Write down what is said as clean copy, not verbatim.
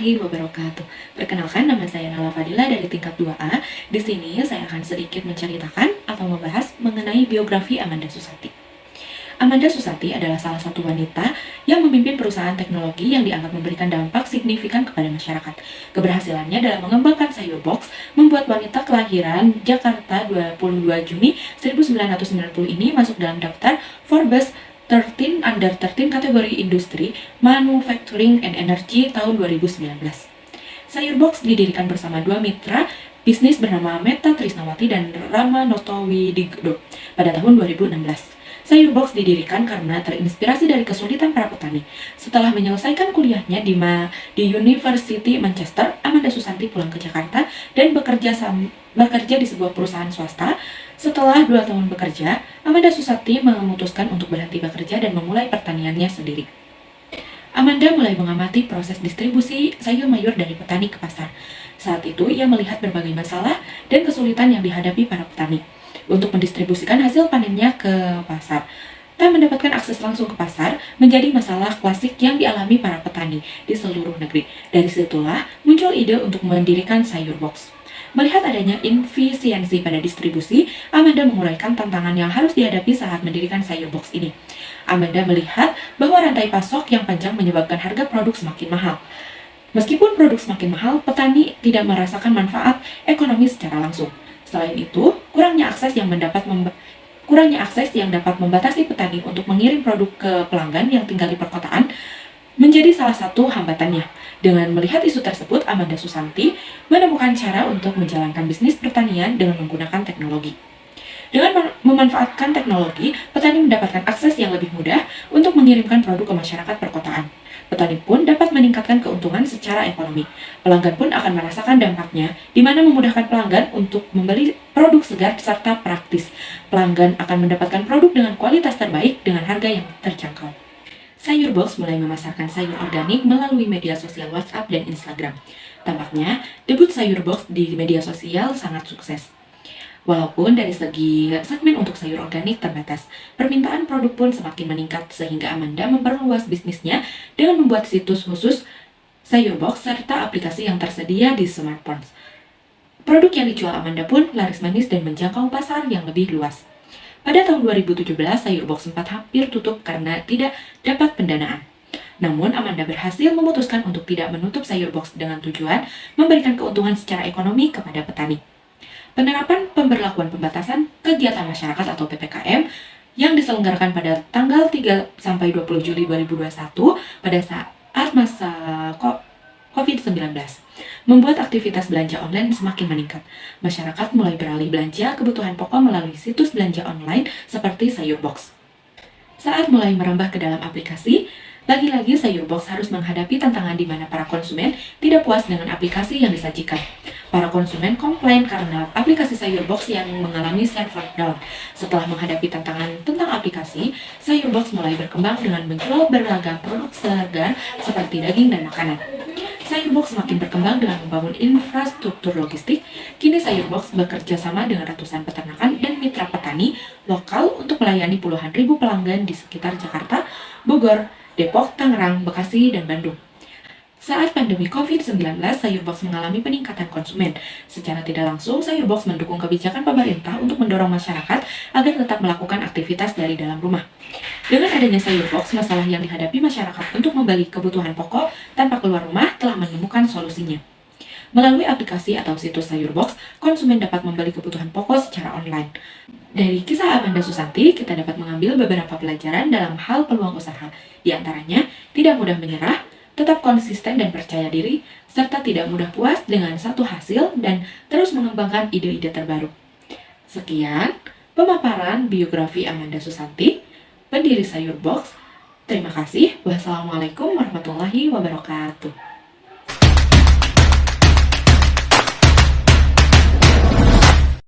warahmatullahi wabarakatuh. Perkenalkan, nama saya Nala Fadila dari tingkat 2A. Di sini saya akan sedikit menceritakan atau membahas mengenai biografi Amanda Susanti. Amanda Susanti adalah salah satu wanita yang memimpin perusahaan teknologi yang dianggap memberikan dampak signifikan kepada masyarakat. Keberhasilannya dalam mengembangkan sayur box membuat wanita kelahiran Jakarta 22 Juni 1990 ini masuk dalam daftar Forbes 13 Under 13 kategori industri, manufacturing and energy tahun 2019. Sayur box didirikan bersama dua mitra bisnis bernama Meta Trisnawati dan Rama Noto Widigdo pada tahun 2016. Sayur box didirikan karena terinspirasi dari kesulitan para petani. Setelah menyelesaikan kuliahnya di University Manchester, Amanda Susanti pulang ke Jakarta dan bekerja di sebuah perusahaan swasta. Setelah 2 tahun bekerja, Amanda Susanti memutuskan untuk berhenti bekerja dan memulai pertaniannya sendiri. Amanda mulai mengamati proses distribusi sayur mayur dari petani ke pasar. Saat itu, ia melihat berbagai masalah dan kesulitan yang dihadapi para petani untuk mendistribusikan hasil panennya ke pasar. Tak mendapatkan akses langsung ke pasar menjadi masalah klasik yang dialami para petani di seluruh negeri. Dari situlah muncul ide untuk mendirikan sayur box. Melihat adanya inefisiensi pada distribusi, Amanda menguraikan tantangan yang harus dihadapi saat mendirikan sayur box ini. Amanda melihat bahwa rantai pasok yang panjang menyebabkan harga produk semakin mahal. Meskipun produk semakin mahal, petani tidak merasakan manfaat ekonomi secara langsung. Selain itu, kurangnya akses yang dapat membatasi petani untuk mengirim produk ke pelanggan yang tinggal di perkotaan menjadi salah satu hambatannya. Dengan melihat isu tersebut, Amanda Susanti menemukan cara untuk menjalankan bisnis pertanian dengan menggunakan teknologi. Dengan memanfaatkan teknologi, petani mendapatkan akses yang lebih mudah untuk mengirimkan produk ke masyarakat perkotaan. Petani pun dapat meningkatkan keuntungan secara ekonomi. Pelanggan pun akan merasakan dampaknya, di mana memudahkan pelanggan untuk membeli produk segar serta praktis. Pelanggan akan mendapatkan produk dengan kualitas terbaik dengan harga yang terjangkau. Sayur box mulai memasarkan sayur organik melalui media sosial WhatsApp dan Instagram. Tampaknya, debut sayur box di media sosial sangat sukses. Walaupun dari segi segmen untuk sayur organik terbatas, permintaan produk pun semakin meningkat sehingga Amanda memperluas bisnisnya dengan membuat situs khusus sayur box serta aplikasi yang tersedia di smartphone. Produk yang dijual Amanda pun laris manis dan menjangkau pasar yang lebih luas. Pada tahun 2017, sayur box sempat hampir tutup karena tidak dapat pendanaan. Namun, Amanda berhasil memutuskan untuk tidak menutup sayur box dengan tujuan memberikan keuntungan secara ekonomi kepada petani. Penerapan pemberlakuan pembatasan kegiatan masyarakat atau PPKM yang diselenggarakan pada tanggal 3 sampai 20 Juli 2021 pada saat masa COVID-19 membuat aktivitas belanja online semakin meningkat. Masyarakat mulai beralih belanja kebutuhan pokok melalui situs belanja online seperti sayur box. Saat mulai merambah ke dalam aplikasi, lagi-lagi sayur box harus menghadapi tantangan di mana para konsumen tidak puas dengan aplikasi yang disajikan. Para konsumen komplain karena aplikasi sayur box yang mengalami server down. Setelah menghadapi tantangan tentang aplikasi, sayur box mulai berkembang dengan menjual beragam produk segar seperti daging dan makanan. Sayur box semakin berkembang dengan membangun infrastruktur logistik. Kini sayur box bekerja sama dengan ratusan peternakan dan mitra petani lokal untuk melayani puluhan ribu pelanggan di sekitar Jakarta, Bogor, Depok, Tangerang, Bekasi, dan Bandung. Saat pandemi COVID-19, sayur box mengalami peningkatan konsumen. Secara tidak langsung, sayur box mendukung kebijakan pemerintah untuk mendorong masyarakat agar tetap melakukan aktivitas dari dalam rumah. Dengan adanya sayur box, masalah yang dihadapi masyarakat untuk membeli kebutuhan pokok tanpa keluar rumah telah menemukan solusinya. Melalui aplikasi atau situs sayur box, konsumen dapat membeli kebutuhan pokok secara online. Dari kisah Amanda Susanti, kita dapat mengambil beberapa pelajaran dalam hal peluang usaha. Di antaranya, tidak mudah menyerah, tetap konsisten dan percaya diri, serta tidak mudah puas dengan satu hasil dan terus mengembangkan ide-ide terbaru. Sekian pemaparan biografi Amanda Susanti, pendiri sayur box. Terima kasih. Wassalamualaikum warahmatullahi wabarakatuh.